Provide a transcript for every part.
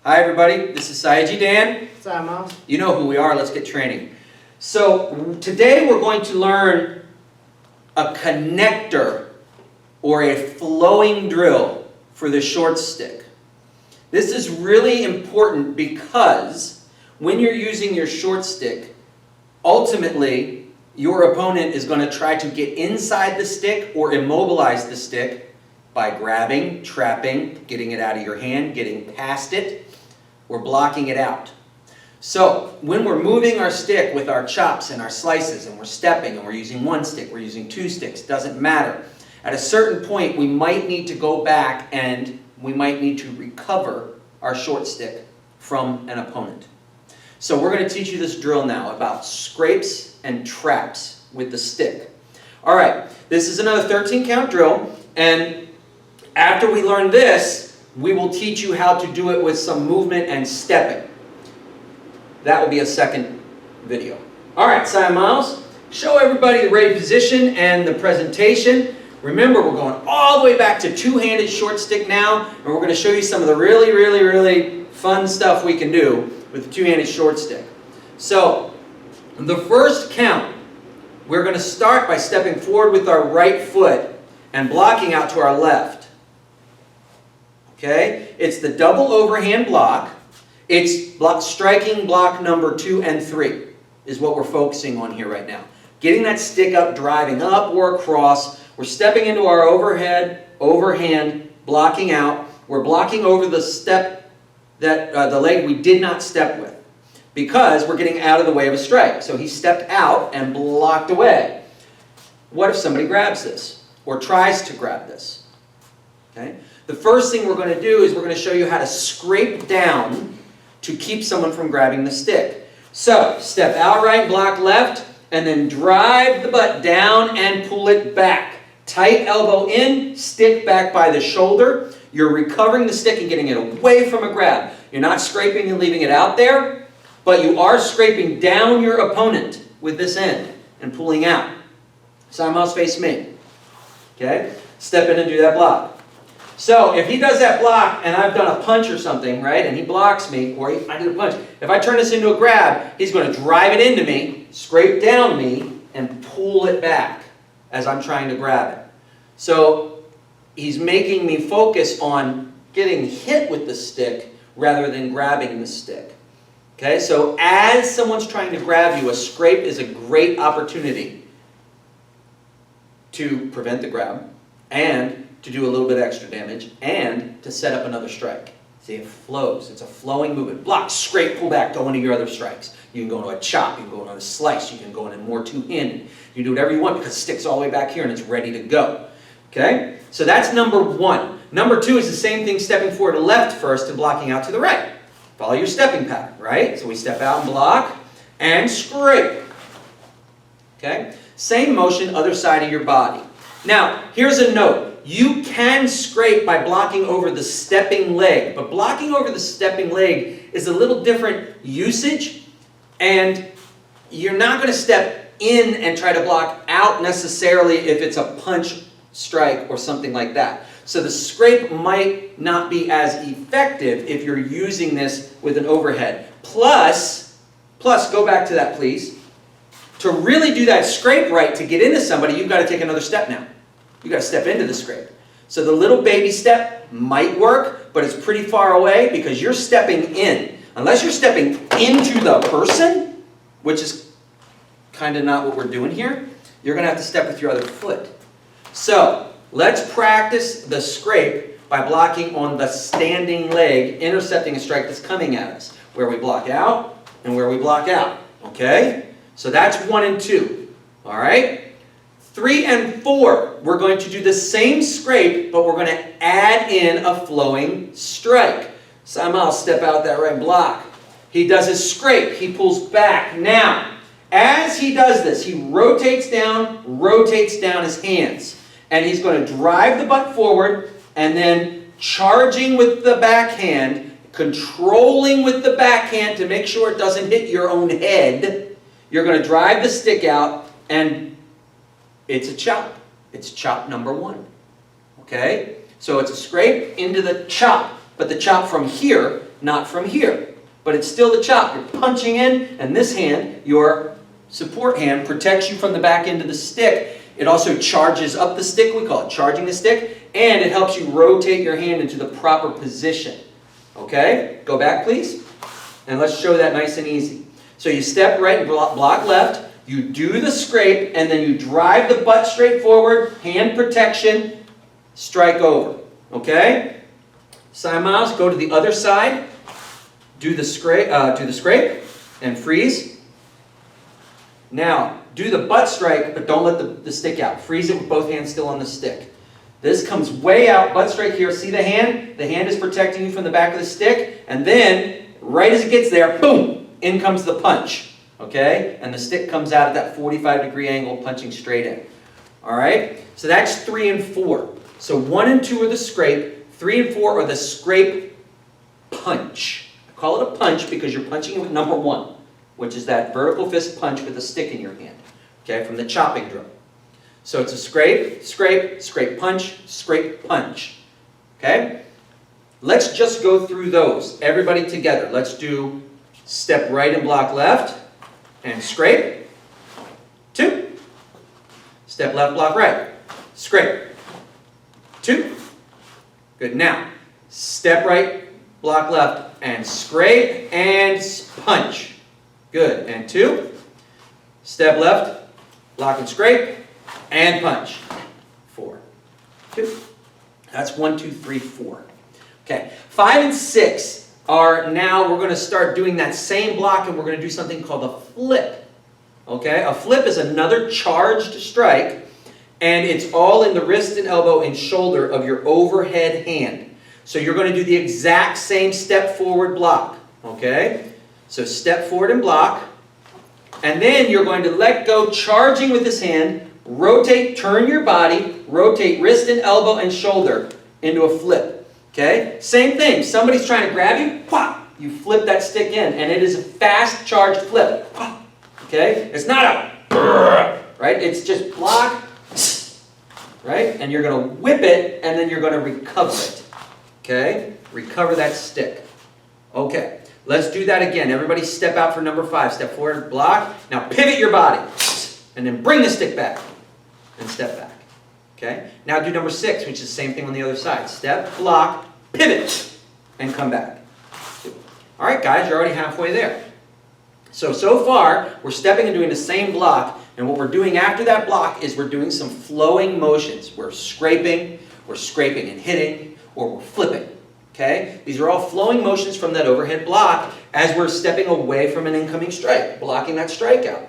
Hi everybody, this is Sayaji Dan. Hi, Miles. You know who we are, let's get training. So today we're going to learn a connector or a flowing drill for the short stick. This is really important because when you're using your short stick, ultimately your opponent is going to try to get inside the stick or immobilize the stick by grabbing, trapping, getting it out of your hand, getting past it, or blocking it out. So when we're moving our stick with our chops and our slices and we're stepping and we're using one stick, we're using two sticks, doesn't matter. At a certain point we might need to go back and we might need to recover our short stick from an opponent. So we're going to teach you this drill now about scrapes and traps with the stick. Alright, this is another 13 count drill, and after we learn this, we will teach you how to do it with some movement and stepping. That will be a second video. Alright, Cy Miles, show everybody the ready position and the presentation. Remember, we're going all the way back to two-handed short stick now, and we're going to show you some of the really fun stuff we can do with the two-handed short stick. So, the first count, we're going to start by stepping forward with our right foot and blocking out to our left. Okay, it's the double overhand block. It's striking block number 2 and 3 is what we're focusing on here right now. Getting that stick up, driving up or across. We're stepping into our overhand, blocking out. We're blocking over the step that the leg we did not step with because we're getting out of the way of a strike. So he stepped out and blocked away. What if somebody grabs this or tries to grab this? Okay. The first thing we're going to do is we're going to show you how to scrape down to keep someone from grabbing the stick. So, step out right, block left, and then drive the butt down and pull it back. Tight elbow in, stick back by the shoulder. You're recovering the stick and getting it away from a grab. You're not scraping and leaving it out there, but you are scraping down your opponent with this end and pulling out. Side mouse face me. Okay? Step in and do that block. So, if he does that block, and I've done a punch or something, right, and he blocks me, or I did a punch, if I turn this into a grab, he's going to drive it into me, scrape down me, and pull it back as I'm trying to grab it. So, he's making me focus on getting hit with the stick rather than grabbing the stick. Okay, so as someone's trying to grab you, a scrape is a great opportunity to prevent the grab, and to do a little bit extra damage, and to set up another strike. See, it flows. It's a flowing movement. Block, scrape, pull back, go into your other strikes. You can go into a chop, you can go into a slice, you can go into more two-handed. You can do whatever you want because it sticks all the way back here and it's ready to go. Okay? So that's number 1. Number 2 is the same thing, stepping forward to left first and blocking out to the right. Follow your stepping pattern, right? So we step out and block and scrape. Okay? Same motion, other side of your body. Now, here's a note. You can scrape by blocking over the stepping leg, but blocking over the stepping leg is a little different usage, and you're not going to step in and try to block out necessarily if it's a punch, strike, or something like that. So the scrape might not be as effective if you're using this with an overhead. Plus, go back to that please, to really do that scrape right, to get into somebody, you've got to take another step now. You've got to step into the scrape. So the little baby step might work, but it's pretty far away because you're stepping in. Unless you're stepping into the person, which is kind of not what we're doing here, you're going to have to step with your other foot. So let's practice the scrape by blocking on the standing leg, intercepting a strike that's coming at us, where we block out and where we block out. Okay? So that's 1 and 2. All right? 3 and 4, we're going to do the same scrape, but we're going to add in a flowing strike. So I'll step out that right block. He does his scrape. He pulls back. Now, as he does this, he rotates down his hands. And he's going to drive the butt forward, and then charging with the backhand, controlling with the backhand to make sure it doesn't hit your own head. You're going to drive the stick out, and it's a chop. It's chop number 1. Okay? So it's a scrape into the chop, but the chop from here not from here. But it's still the chop. You're punching in, and this hand, your support hand, protects you from the back end of the stick. It also charges up the stick, we call it charging the stick, and it helps you rotate your hand into the proper position. Okay? Go back, please. And let's show that nice and easy. So you step right and block left. You do the scrape, and then you drive the butt straight forward, hand protection, strike over. Okay? Side miles, go to the other side. Do the scrape, and freeze. Now, do the butt strike, but don't let the stick out. Freeze it with both hands still on the stick. This comes way out, butt strike here. See the hand? The hand is protecting you from the back of the stick. And then, right as it gets there, boom, in comes the punch. Okay? And the stick comes out at that 45-degree angle, punching straight in. All right? So that's 3 and 4. So 1 and 2 are the scrape. 3 and 4 are the scrape punch. I call it a punch because you're punching it with number 1, which is that vertical fist punch with a stick in your hand. Okay? From the chopping drill. So it's a scrape, scrape, scrape, punch, scrape, punch. Okay? Let's just go through those. Everybody together. Let's do step right and block left. And scrape. 2. Step left, block right. Scrape. 2. Good. Now, step right, block left, and scrape, and punch. Good. And 2. Step left, block and scrape, and punch. 4. 2. That's 1, 2, 3, 4. Okay. 5 and 6 are now, we're going to start doing that same block, and we're going to do something called a flip. Okay? A flip is another charged strike, and it's all in the wrist and elbow and shoulder of your overhead hand. So you're going to do the exact same step forward block. Okay? So step forward and block, and then you're going to let go, charging with this hand, rotate, turn your body, rotate wrist and elbow and shoulder into a flip. Okay? Same thing. Somebody's trying to grab you, pop, you flip that stick in, and it is a fast charged flip. Okay? It's not a right? It's just block, right? And you're going to whip it, and then you're going to recover it. Okay? Recover that stick. Okay. Let's do that again. Everybody step out for number 5. Step forward, block. Now pivot your body, and then bring the stick back, and step back. Okay? Now do number 6, which is the same thing on the other side. Step, block, pivot, and come back. All right, guys, you're already halfway there. So far, we're stepping and doing the same block, and what we're doing after that block is we're doing some flowing motions. We're scraping and hitting, or we're flipping. Okay? These are all flowing motions from that overhead block as we're stepping away from an incoming strike, blocking that strike out.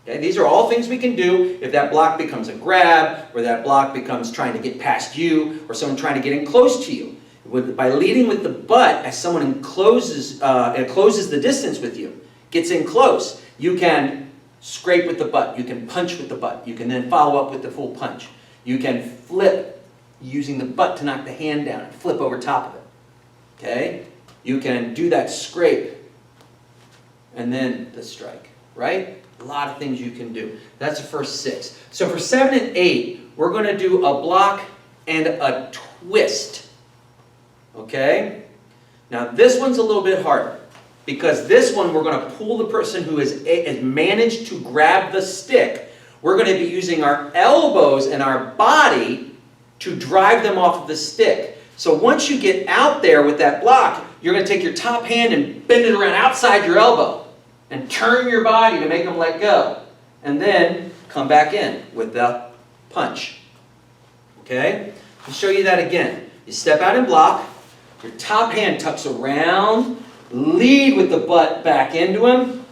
Okay, these are all things we can do if that block becomes a grab, or that block becomes trying to get past you, or someone trying to get in close to you. By leading with the butt as someone closes the distance with you, gets in close, you can scrape with the butt, you can punch with the butt, you can then follow up with the full punch. You can flip using the butt to knock the hand down and flip over top of it. Okay? You can do that scrape and then the strike, right? A lot of things you can do. That's the first 6. So for 7 and 8, we're going to do a block and a twist. Okay? Now this one's a little bit harder, because this one we're going to pull the person who has managed to grab the stick. We're going to be using our elbows and our body to drive them off of the stick. So once you get out there with that block, you're going to take your top hand and bend it around outside your elbow and turn your body to make them let go. And then come back in with the punch. Okay? I'll show you that again. You step out and block. Your top hand tucks around. Lead with the butt back into him.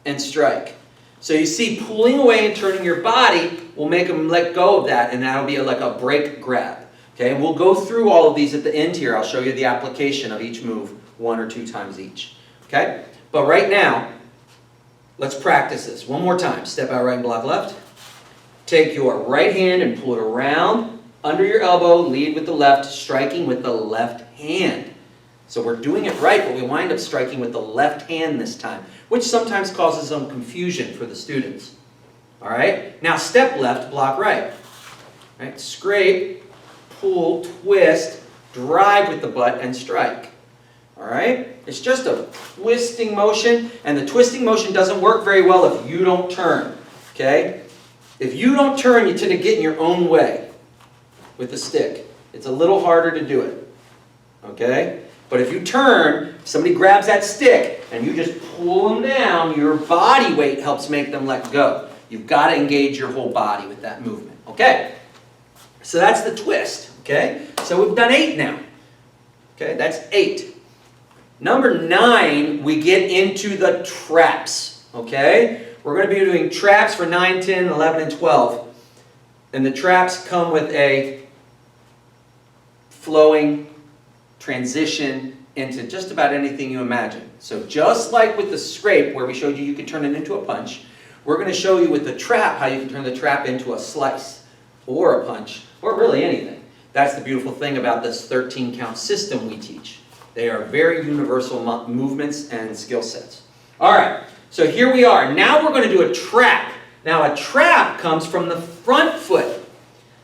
And strike. So you see, pulling away and turning your body will make them let go of that, and that'll be like a break grab. Okay? And we'll go through all of these at the end here. I'll show you the application of each move 1 or 2 times each. Okay? But right now, let's practice this. One more time. Step out right and block left. Take your right hand and pull it around under your elbow. Lead with the left, striking with the left hand. So we're doing it right, but we wind up striking with the left hand this time, which sometimes causes some confusion for the students. All right? Now step left, block right. All right? Scrape, pull, twist, drive with the butt, and strike. All right? It's just a twisting motion, and the twisting motion doesn't work very well if you don't turn. Okay? If you don't turn, you tend to get in your own way with the stick. It's a little harder to do it. Okay? But if you turn, somebody grabs that stick, and you just pull them down, your body weight helps make them let go. You've got to engage your whole body with that movement. Okay? So that's the twist. Okay? So we've done 8 now. Okay? That's 8. Number 9, we get into the traps. Okay? We're going to be doing traps for 9, 10, 11, and 12. And the traps come with a flowing transition into just about anything you imagine. So just like with the scrape, where we showed you can turn it into a punch, we're going to show you with the trap how you can turn the trap into a slice, or a punch, or really anything. That's the beautiful thing about this 13-count system we teach. They are very universal movements and skill sets. All right, so here we are. Now we're going to do a trap. Now a trap comes from the front foot.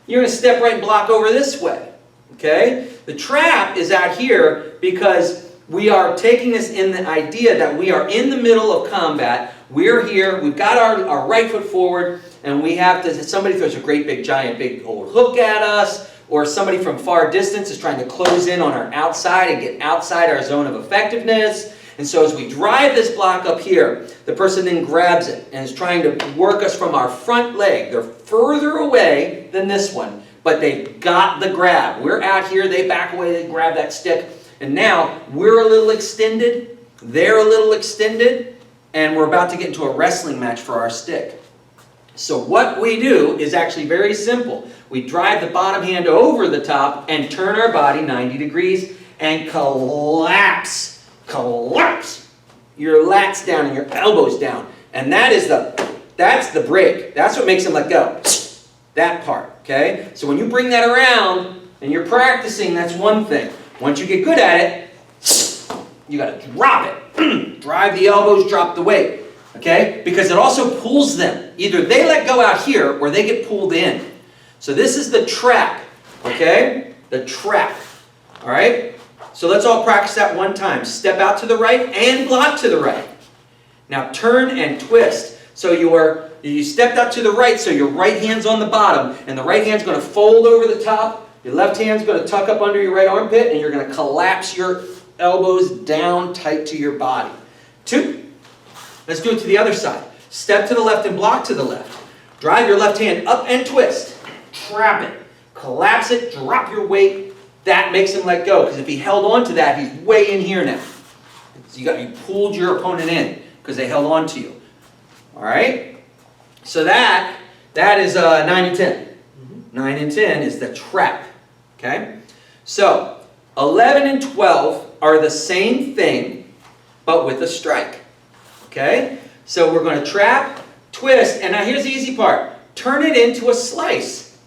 You're going to step right and block over this way. Okay? The trap is out here because we are taking this in the idea that we are in the middle of combat. We're here, we've got our right foot forward, and we have to, somebody throws a great big giant big old hook at us, or somebody from far distance is trying to close in on our outside and get outside our zone of effectiveness. And so as we drive this block up here, the person then grabs it and is trying to work us from our front leg. They're further away than this one, but they've got the grab. We're out here, they back away, they grab that stick, and now we're a little extended, they're a little extended, and we're about to get into a wrestling match for our stick. So what we do is actually very simple. We drive the bottom hand over the top and turn our body 90 degrees and collapse. Collapse your lats down and your elbows down. And that's the break. That's what makes them let go. That part, okay? So when you bring that around and you're practicing, that's one thing. Once you get good at it, you got to drop it. Drive the elbows, drop the weight. Okay? Because it also pulls them. Either they let go out here or they get pulled in. So this is the trap. Okay? The trap. Alright? So let's all practice that one time. Step out to the right and block to the right. Now turn and twist. So you stepped out to the right, so your right hand's on the bottom, and the right hand's going to fold over the top. Your left hand's going to tuck up under your right armpit, and you're going to collapse your elbows down tight to your body. 2. Let's do it to the other side. Step to the left and block to the left. Drive your left hand up and twist. Trap it. Collapse it. Drop your weight. That makes him let go. Because if he held on to that, he's way in here now. So you pulled your opponent in because they held on to you. All right? So that is 9 and 10. 9 and 10 is the trap. Okay? So 11 and 12 are the same thing, but with a strike. Okay? So we're going to trap, twist, and now here's the easy part. Turn it into a slice.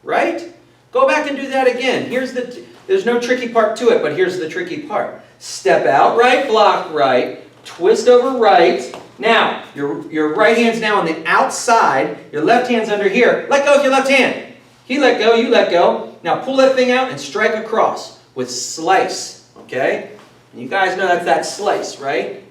Right? Go back and do that again. There's no tricky part to it, but here's the tricky part. Step out right, block right, twist over right. Now, your right hand's now on the outside, your left hand's under here. Let go of your left hand. He let go, you let go. Now pull that thing out and strike across with slice. Okay? And you guys know that's that slice, right?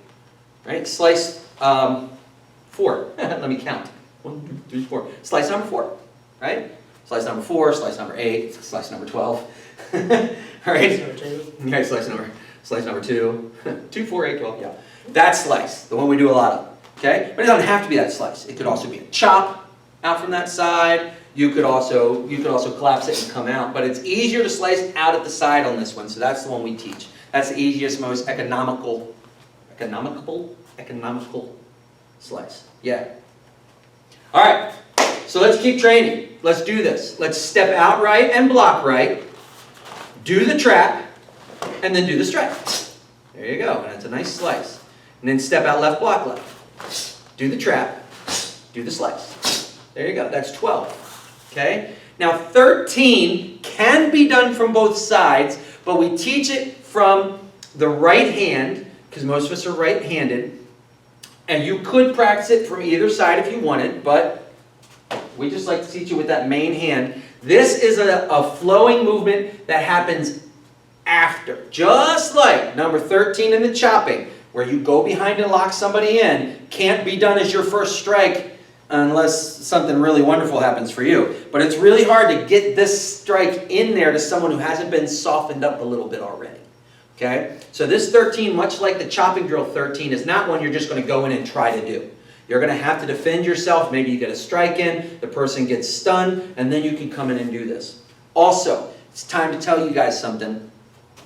Right? Slice 4. Let me count. 1, 2, 3, 4. Slice number 4. Right? Slice number 4, slice number 8, slice number 12. All right? Okay, slice number 2. 2, 4, 8, 12. Yeah. That slice, the one we do a lot of. Okay? But it doesn't have to be that slice. It could also be a chop out from that side. You could also collapse it and come out. But it's easier to slice out at the side on this one, so that's the one we teach. That's the easiest, most economical slice. Yeah. All right. So let's keep training. Let's do this. Let's step out right and block right. Do the trap, and then do the strike. There you go. And it's a nice slice. And then step out left, block left. Do the trap. Do the slice. There you go. That's 12. Okay? Now 13 can be done from both sides, but we teach it from the right hand, because most of us are right-handed. And you could practice it from either side if you wanted, but we just like to teach you with that main hand. This is a flowing movement that happens after. Just like number 13 in the chopping, where you go behind and lock somebody in, can't be done as your first strike unless something really wonderful happens for you. But it's really hard to get this strike in there to someone who hasn't been softened up a little bit already. Okay? So this 13, much like the chopping drill 13, is not one you're just going to go in and try to do. You're going to have to defend yourself. Maybe you get a strike in, the person gets stunned, and then you can come in and do this. Also, it's time to tell you guys something,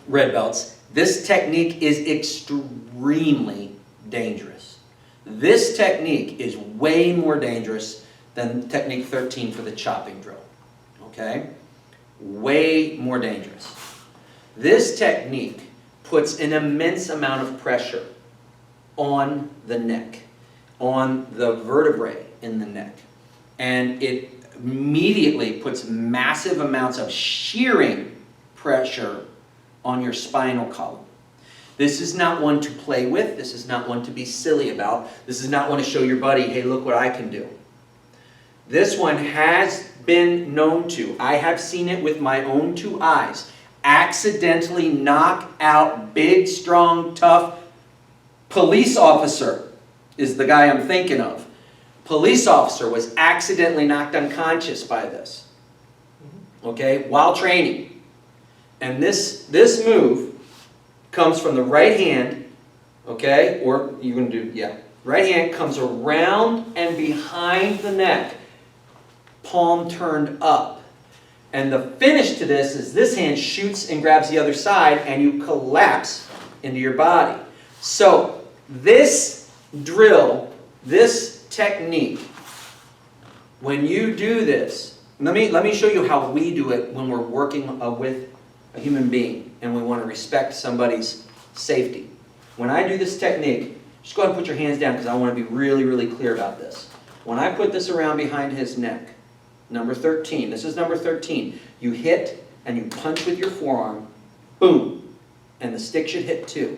red belts. This technique is extremely dangerous. This technique is way more dangerous than technique 13 for the chopping drill. Okay? Way more dangerous. This technique puts an immense amount of pressure on the neck, on the vertebrae in the neck. And it immediately puts massive amounts of shearing pressure on your spinal column. This is not one to play with. This is not one to be silly about. This is not one to show your buddy, hey, look what I can do. This one has been known to, I have seen it with my own 2 eyes, accidentally knock out big, strong, tough police officer is the guy I'm thinking of. Police officer was accidentally knocked unconscious by this, okay, while training. And this move comes from the right hand, okay, or you're going to do, yeah, right hand comes around and behind the neck, palm turned up. And the finish to this is this hand shoots and grabs the other side and you collapse into your body. So this drill, this technique, when you do this, let me show you how we do it when we're working with a human being and we want to respect somebody's safety. When I do this technique, just go ahead and put your hands down because I want to be really, really clear about this. When I put this around behind his neck, number 13, this is number 13, you hit and you punch with your forearm, boom, and the stick should hit too.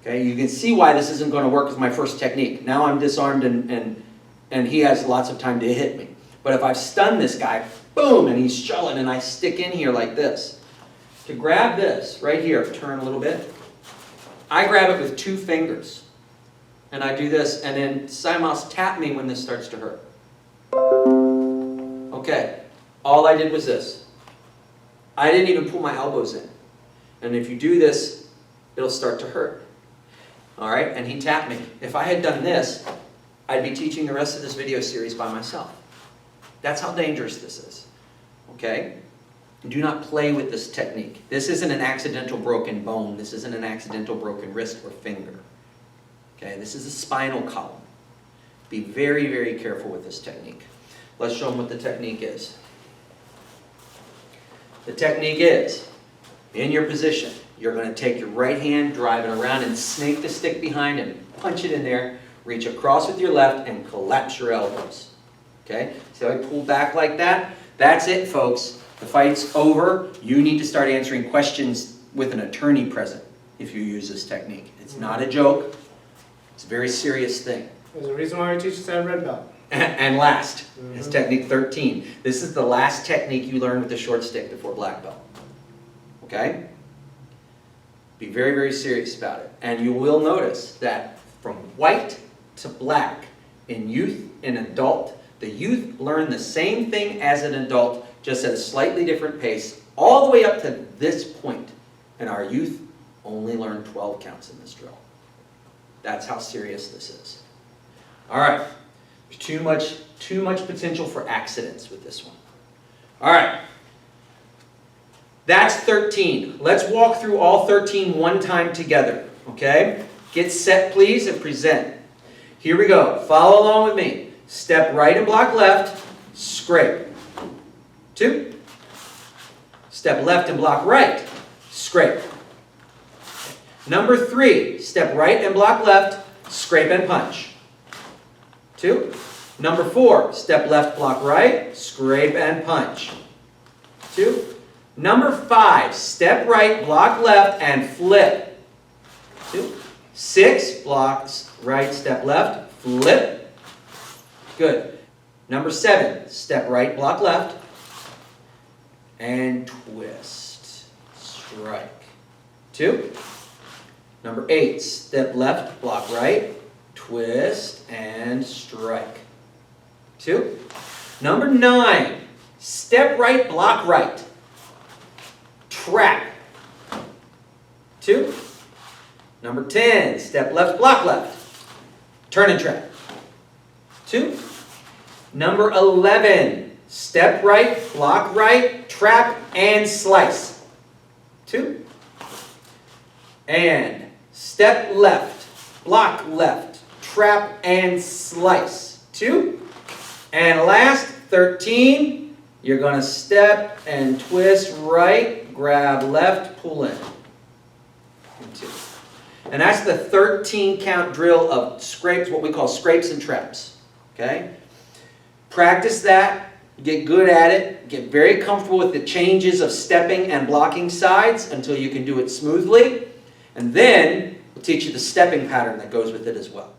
Okay, you can see why this isn't going to work with my first technique. Now I'm disarmed and he has lots of time to hit me. But if I've stunned this guy, boom, and he's shelling and I stick in here like this. To grab this, right here, turn a little bit, I grab it with 2 fingers. And I do this, and then Simos tap me when this starts to hurt. Okay, all I did was this. I didn't even pull my elbows in. And if you do this, it'll start to hurt. All right, and he tapped me. If I had done this, I'd be teaching the rest of this video series by myself. That's how dangerous this is. Okay? Do not play with this technique. This isn't an accidental broken bone. This isn't an accidental broken wrist or finger. Okay, this is a spinal column. Be very, very careful with this technique. Let's show them what the technique is. The technique is, in your position, you're going to take your right hand, drive it around, and snake the stick behind and punch it in there. Reach across with your left and collapse your elbows. Okay? See how I pull back like that? That's it, folks. The fight's over. You need to start answering questions with an attorney present if you use this technique. It's not a joke. It's a very serious thing. There's a reason why we teach this at red belt. And last is technique 13. This is the last technique you learn with the short stick before black belt. Okay? Be very, very serious about it. And you will notice that from white to black in youth and adult, the youth learn the same thing as an adult, just at a slightly different pace, all the way up to this point. And our youth only learn 12 counts in this drill. That's how serious this is. All right. There's too much potential for accidents with this one. All right. That's 13. Let's walk through all 13 one time together. Okay? Get set, please, and present. Here we go. Follow along with me. Step right and block left. Scrape. 2. Step left and block right. Scrape. Number 3. Step right and block left. Scrape and punch. 2. Number 4. Step left, block right. Scrape and punch. 2. Number 5. Step right, block left, and flip. 2. 6. Blocks right, step left, flip. Good. Number 7. Step right, block left, and twist. Strike. 2. Number 8, step left, block right, twist, and strike. 2. Number 9, step right, block right, trap. 2. Number 10, step left, block left, turn and trap. 2. Number 11, step right, block right, trap, and slice. 2. And step left, block left, trap, and slice. 2. And last, 13, you're going to step and twist right, grab left, pull in. And 2. And that's the 13 count drill of scrapes, what we call scrapes and traps. Okay? Practice that, get good at it, get very comfortable with the changes of stepping and blocking sides until you can do it smoothly. And then we'll teach you the stepping pattern that goes with it as well.